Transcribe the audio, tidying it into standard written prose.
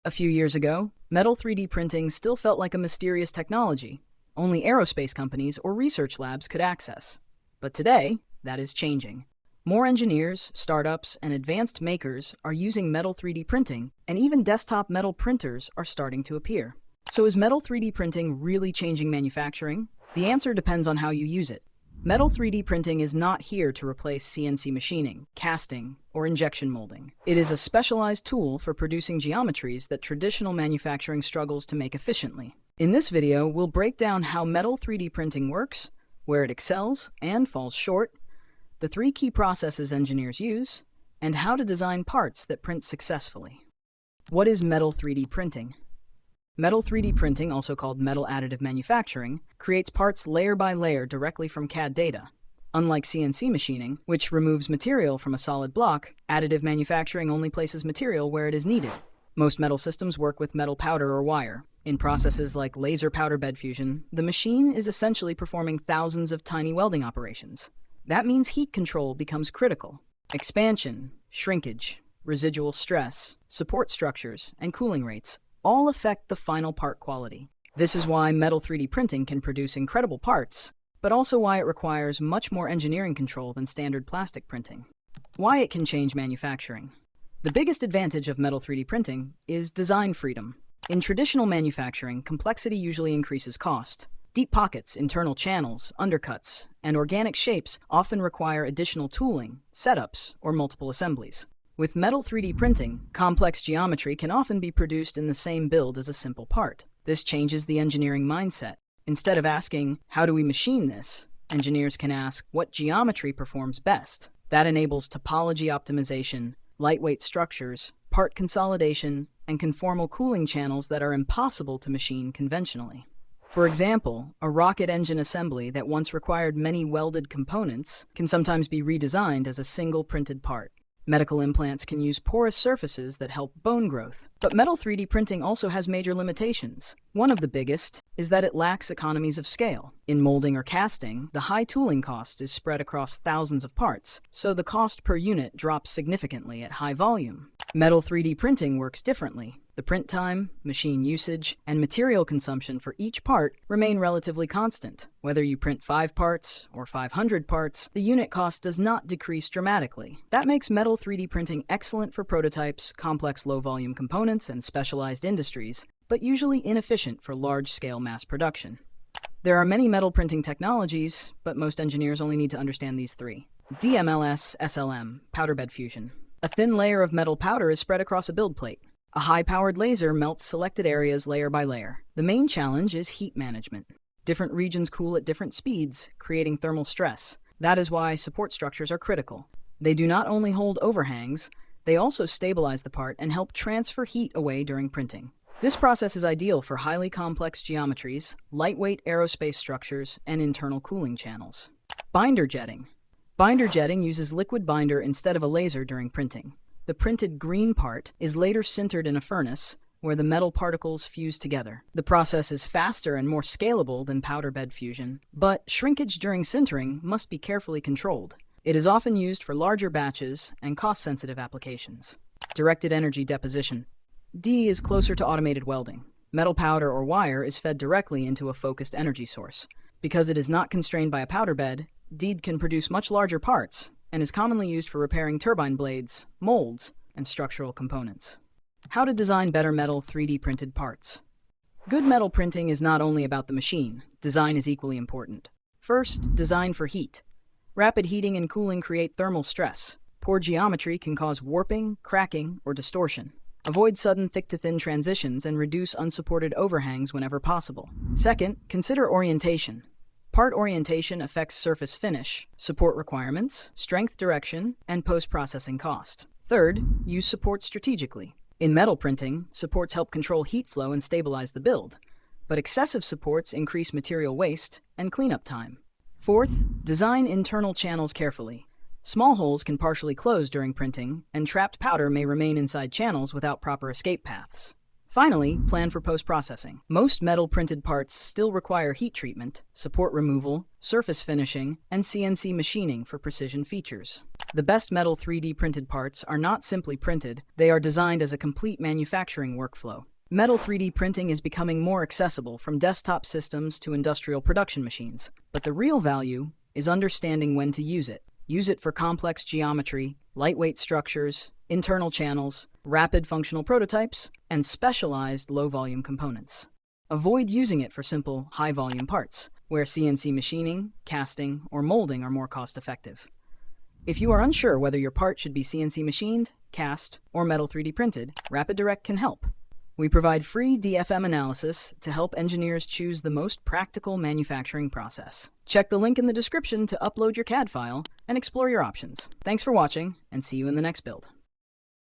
A few years ago, metal 3D printing still felt like a mysterious technology only aerospace companies or research labs could access. But today, that is changing. More engineers, startups, and advanced makers are using metal 3D printing, and even desktop metal printers are starting to appear. So is metal 3D printing really changing manufacturing? The answer depends on how you use it. Metal 3D printing is not here to replace CNC machining, casting, or injection molding. It is a specialized tool for producing geometries that traditional manufacturing struggles to make efficiently. In this video, we'll break down how metal 3D printing works, where it excels and falls short, the 3 key processes engineers use, and how to design parts that print successfully. What is metal 3D printing? Metal 3D printing, also called metal additive manufacturing, creates parts layer by layer directly from CAD data. Unlike CNC machining, which removes material from a solid block, additive manufacturing only places material where it is needed. Most metal systems work with metal powder or wire. In processes like laser powder bed fusion, the machine is essentially performing thousands of tiny welding operations. That means heat control becomes critical. Expansion, shrinkage, residual stress, support structures, and cooling rates all affect the final part quality. This is why metal 3D printing can produce incredible parts, but also why it requires much more engineering control than standard plastic printing. Why it can change manufacturing. The biggest advantage of metal 3D printing is design freedom. In traditional manufacturing, complexity usually increases cost. Deep pockets, internal channels, undercuts, and organic shapes often require additional tooling, setups, or multiple assemblies. With metal 3D printing, complex geometry can often be produced in the same build as a simple part. This changes the engineering mindset. Instead of asking, how do we machine this? Engineers can ask, what geometry performs best? That enables topology optimization, lightweight structures, part consolidation, and conformal cooling channels that are impossible to machine conventionally. For example, a rocket engine assembly that once required many welded components can sometimes be redesigned as a single printed part. Medical implants can use porous surfaces that help bone growth. But metal 3D printing also has major limitations. One of the biggest is that it lacks economies of scale. In molding or casting, the high tooling cost is spread across thousands of parts, so the cost per unit drops significantly at high volume. Metal 3D printing works differently. The print time, machine usage, and material consumption for each part remain relatively constant. Whether you print 5 parts or 500 parts, the unit cost does not decrease dramatically. That makes metal 3D printing excellent for prototypes, complex low-volume components, and specialized industries, but usually inefficient for large-scale mass production. There are many metal printing technologies, but most engineers only need to understand these 3. DMLS SLM, powder bed fusion. A thin layer of metal powder is spread across a build plate. A high-powered laser melts selected areas layer by layer. The main challenge is heat management. Different regions cool at different speeds, creating thermal stress. That is why support structures are critical. They do not only hold overhangs, they also stabilize the part and help transfer heat away during printing. This process is ideal for highly complex geometries, lightweight aerospace structures, and internal cooling channels. Binder jetting. Binder jetting uses liquid binder instead of a laser during printing. The printed green part is later sintered in a furnace, where the metal particles fuse together. The process is faster and more scalable than powder bed fusion, but shrinkage during sintering must be carefully controlled. It is often used for larger batches and cost-sensitive applications. Directed Energy Deposition. D is closer to automated welding. Metal powder or wire is fed directly into a focused energy source. Because it is not constrained by a powder bed, D can produce much larger parts, and is commonly used for repairing turbine blades, molds, and structural components. How to design better metal 3D printed parts. Good metal printing is not only about the machine. Design is equally important. First, design for heat. Rapid heating and cooling create thermal stress. Poor geometry can cause warping, cracking, or distortion. Avoid sudden thick-to-thin transitions and reduce unsupported overhangs whenever possible. Second, consider orientation. Part orientation affects surface finish, support requirements, strength direction, and post-processing cost. Third, use support strategically. In metal printing, supports help control heat flow and stabilize the build, but excessive supports increase material waste and cleanup time. Fourth, design internal channels carefully. Small holes can partially close during printing, and trapped powder may remain inside channels without proper escape paths. Finally, plan for post-processing. Most metal-printed parts still require heat treatment, support removal, surface finishing, and CNC machining for precision features. The best metal 3D printed parts are not simply printed, they are designed as a complete manufacturing workflow. Metal 3D printing is becoming more accessible from desktop systems to industrial production machines, but the real value is understanding when to use it. Use it for complex geometry, lightweight structures, internal channels, rapid functional prototypes, and specialized low-volume components. Avoid using it for simple, high-volume parts, where CNC machining, casting, or molding are more cost-effective. If you are unsure whether your part should be CNC machined, cast, or metal 3D printed, Rapid Direct can help. We provide free DFM analysis to help engineers choose the most practical manufacturing process. Check the link in the description to upload your CAD file and explore your options. Thanks for watching, and see you in the next build.